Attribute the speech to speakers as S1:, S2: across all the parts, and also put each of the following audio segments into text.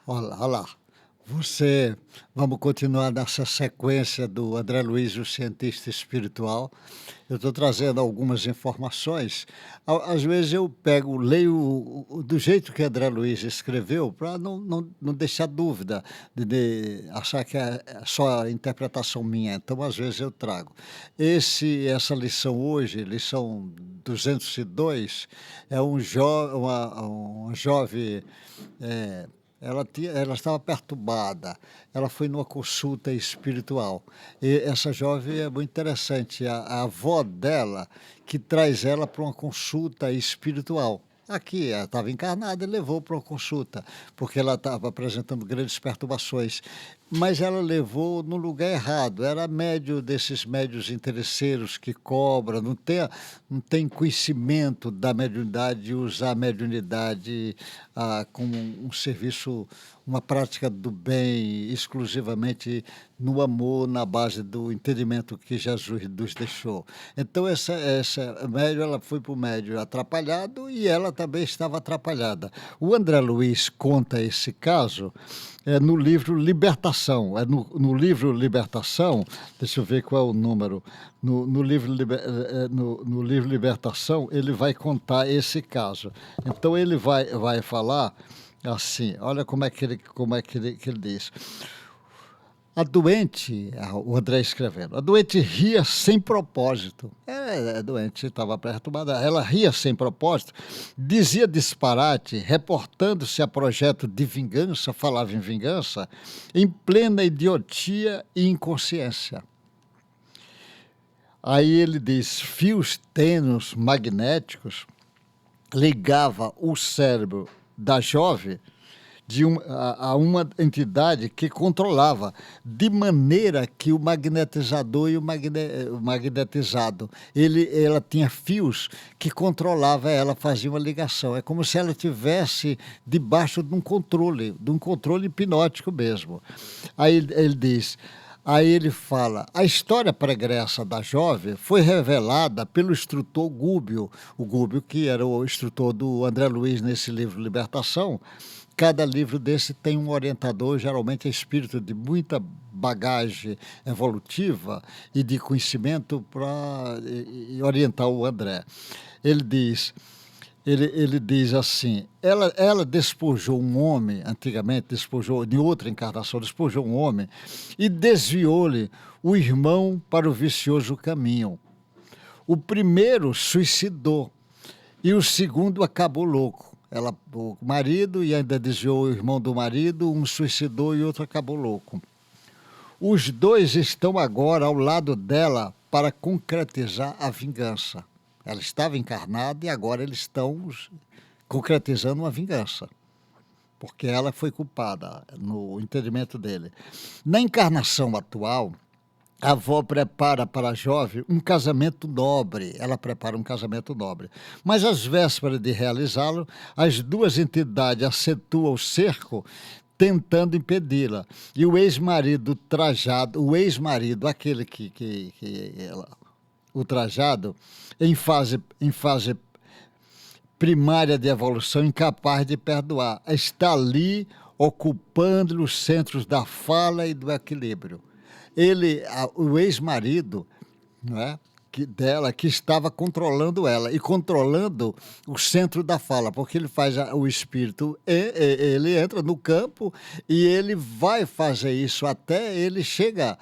S1: Olá, olá. Vamos continuar nessa sequência do André Luiz, o cientista espiritual. Eu estou trazendo algumas informações. Às vezes eu pego, leio do jeito que André Luiz escreveu, para não deixar dúvida, de achar que é só a interpretação minha. Então, às vezes, eu trago. Essa lição hoje, lição 202, é uma jovem. eh, ela estava perturbada, ela foi numa consulta espiritual. E essa jovem é muito interessante, a avó dela que traz ela para uma consulta espiritual. Aqui, ela estava encarnada e levou para uma consulta, porque ela estava apresentando grandes perturbações. Mas ela levou no lugar errado, era médio desses médios interesseiros que cobra, não tem conhecimento da mediunidade, usar a mediunidade como um serviço, uma prática do bem, exclusivamente no amor, na base do entendimento que Jesus nos deixou. Então essa médium, ela foi para o médium atrapalhado e ela também estava atrapalhada. O André Luiz conta esse caso no livro Libertação. No livro Libertação, deixa eu ver qual é o número. No livro Libertação, ele vai contar esse caso. Então, ele vai falar assim: olha como é que ele diz. O André escrevendo, a doente ria sem propósito. A doente estava perturbada, ela ria sem propósito, dizia disparate, reportando-se a projeto de vingança, falava em vingança, em plena idiotia e inconsciência. Aí ele diz, fios tênues magnéticos ligava o cérebro da jovem a uma entidade que controlava, de maneira que o magnetizador e o magnetizado, ela tinha fios que controlava ela, fazia uma ligação. É como se ela tivesse debaixo de um controle hipnótico mesmo. Aí ele diz. Aí ele fala, a história pregressa da jovem foi revelada pelo instrutor Gúbio, o Gúbio que era o instrutor do André Luiz nesse livro Libertação. Cada livro desse tem um orientador, geralmente é espírito de muita bagagem evolutiva e de conhecimento para orientar o André. Ele diz... Ele diz assim, ela despojou um homem, antigamente despojou, de outra encarnação, despojou um homem e desviou-lhe o irmão para o vicioso caminho. O primeiro suicidou e o segundo acabou louco. O marido e ainda desviou o irmão do marido, um suicidou e outro acabou louco. Os dois estão agora ao lado dela para concretizar a vingança. Ela estava encarnada e agora eles estão concretizando uma vingança, porque ela foi culpada, no entendimento dele. Na encarnação atual, a avó prepara para a jovem um casamento nobre, ela prepara um casamento nobre. Mas às vésperas de realizá-lo, as duas entidades acentuam o cerco, tentando impedi-la. E o ex-marido trajado, aquele que ela ultrajado, em fase primária de evolução, incapaz de perdoar. Está ali ocupando os centros da fala e do equilíbrio. O ex-marido, não é? Dela, que estava controlando ela e controlando o centro da fala, porque ele faz o espírito, ele entra no campo e ele vai fazer isso até ele chega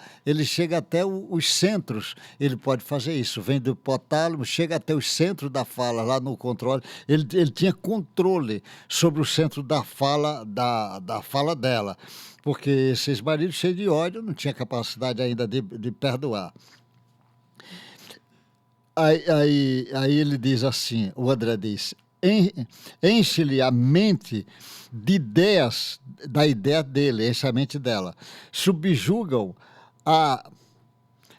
S1: até os centros, ele pode fazer isso, vem do hipotálamo, chega até os centros da fala, lá no controle, ele tinha controle sobre o centro da fala, da fala dela, porque esses maridos cheios de ódio não tinha capacidade ainda de perdoar. Aí ele diz assim, o André diz, enche-lhe a mente de ideias, da ideia dele, enche a mente dela, subjugam a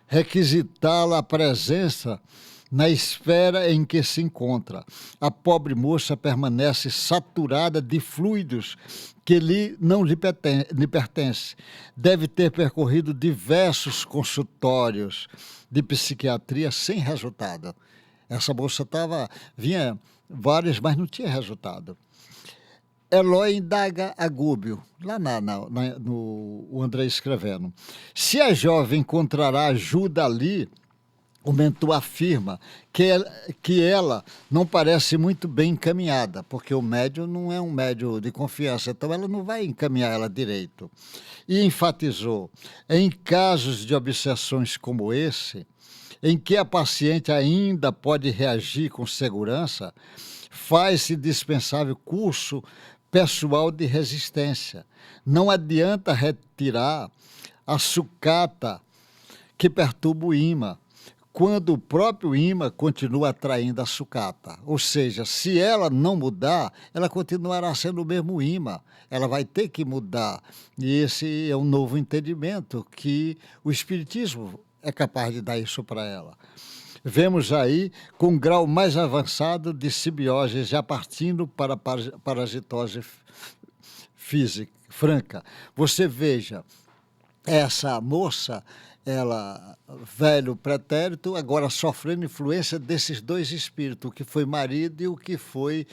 S1: requisitá-la a presença na esfera em que se encontra. A pobre moça permanece saturada de fluidos que não lhe pertence. Deve ter percorrido diversos consultórios de psiquiatria sem resultado. Essa moça vinha várias, mas não tinha resultado. Eloy indaga a Gúbio, lá no o André escrevendo. Se a jovem encontrará ajuda ali, o mentor afirma que ela não parece muito bem encaminhada, porque o médium não é um médium de confiança, então ela não vai encaminhar ela direito. E enfatizou, em casos de obsessões como esse, em que a paciente ainda pode reagir com segurança, faz-se dispensável curso pessoal de resistência. Não adianta retirar a sucata que perturba o ímã, quando o próprio ímã continua atraindo a sucata. Ou seja, se ela não mudar, ela continuará sendo o mesmo ímã. Ela vai ter que mudar. E esse é um novo entendimento que o Espiritismo é capaz de dar isso para ela. Vemos aí com um grau mais avançado de simbiose, já partindo para a parasitose física, franca. Você veja, essa moça, ela, velho pretérito, agora sofrendo influência desses dois espíritos, o que foi marido e o que foi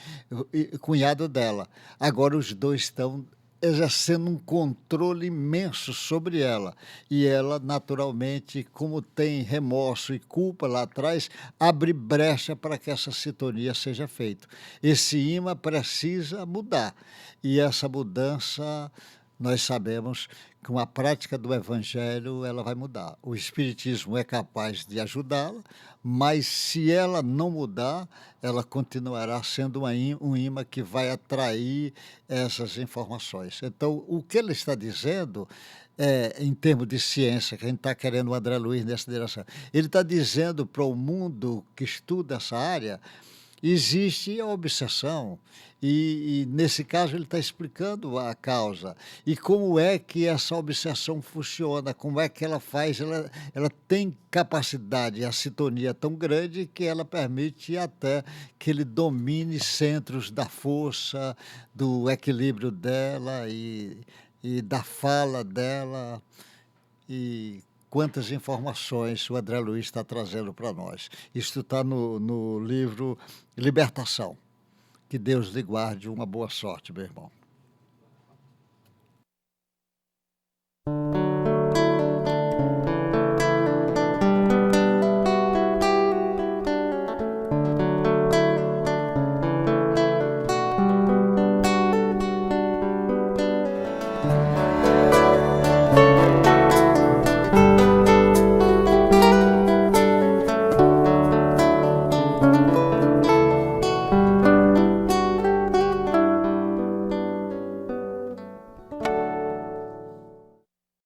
S1: cunhado dela. Agora os dois estão exercendo um controle imenso sobre ela. E ela, naturalmente, como tem remorso e culpa lá atrás, abre brecha para que essa sintonia seja feita. Esse imã precisa mudar. E essa mudança, nós sabemos, com a prática do Evangelho, ela vai mudar. O Espiritismo é capaz de ajudá-la, mas se ela não mudar, ela continuará sendo um imã que vai atrair essas informações. Então, o que ele está dizendo, em termos de ciência, que a gente está querendo o André Luiz nessa direção, ele está dizendo para o mundo que estuda essa área, existe a obsessão, e nesse caso ele está explicando a causa e como é que essa obsessão funciona, como é que ela faz, ela tem capacidade, a sintonia tão grande que ela permite até que ele domine centros da força, do equilíbrio dela e da fala dela, e quantas informações o André Luiz está trazendo para nós. Isto está no livro Libertação. Que Deus lhe guarde, uma boa sorte, meu irmão.